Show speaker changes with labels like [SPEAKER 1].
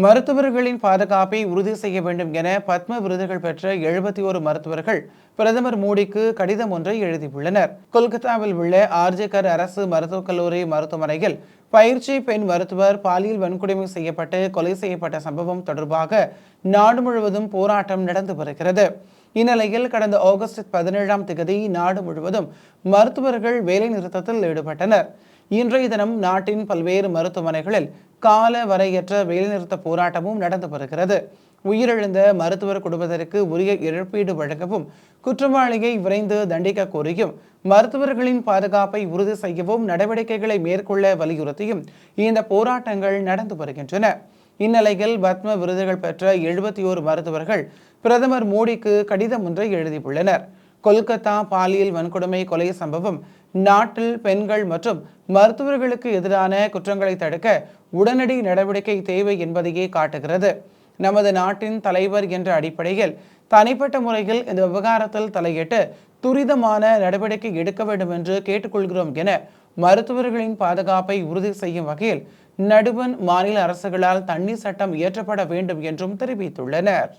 [SPEAKER 1] மருத்துவர்களின் பாதுகாப்பை உறுதி செய்ய வேண்டும் என பத்ம விருதுகள் பெற்ற 71 மருத்துவர்கள் பிரதமர் மோடிக்கு கடிதம் ஒன்றை எழுதியுள்ளனர். கொல்கத்தாவில் உள்ள ஆர்ஜிகர் அரசு மருத்துவக் கல்லூரி மருத்துவமனையில் பயிற்சி பெண் மருத்துவர் பாலியல் வன்கொடுமை செய்யப்பட்டு கொலை செய்யப்பட்ட சம்பவம் தொடர்பாக நாடு முழுவதும் போராட்டம் நடந்து வருகிறது. இந்நிலையில் கடந்த ஆகஸ்ட் 17ஆம் தேதி நாடு முழுவதும் மருத்துவர்கள் வேலை நிறுத்தத்தில் ஈடுபட்டனர். இன்றைய தினம் நாட்டின் பல்வேறு மருத்துவமனைகளில் கால வரையற்ற வேலைநிறுத்த போராட்டமும் நடந்து வருகிறது. உயிரிழந்த மருத்துவர் குடும்பத்திற்கு உரிய இழப்பீடு வழங்கவும், குற்றவாளியை விரைந்து தண்டிக்க கோரியும், மருத்துவர்களின் பாதுகாப்பை உறுதி செய்யவும் நடவடிக்கைகளை மேற்கொள்ள வலியுறுத்தியும் இந்த போராட்டங்கள் நடந்து வருகின்றன. இந்நிலையில் பத்ம விருதுகள் பெற்ற 71 மருத்துவர்கள் பிரதமர் மோடிக்கு கடிதம் ஒன்றை எழுதியுள்ளனர். கொல்கத்தா பாலியல் வன்கொடுமை கொலை சம்பவம் நாட்டில் பெண்கள் மற்றும் மருத்துவர்களுக்கு எதிரான குற்றங்களை தடுக்க உடனடி நடவடிக்கை தேவை என்பதையே காட்டுகிறது. நமது நாட்டின் தலைவர் என்ற அடிப்படையில் தனிப்பட்ட முறையில் இந்த விவகாரத்தில் தலையிட்டு துரிதமான நடவடிக்கை எடுக்க வேண்டும் என்று கேட்டுக்கொள்கிறோம் என மருத்துவர்களின் பாதுகாப்பை உறுதி செய்யும் வகையில் நடுவண் மாநில அரசுகளால் தண்ணீர் சட்டம் இயற்றப்பட வேண்டும் என்றும் தெரிவித்துள்ளனர்.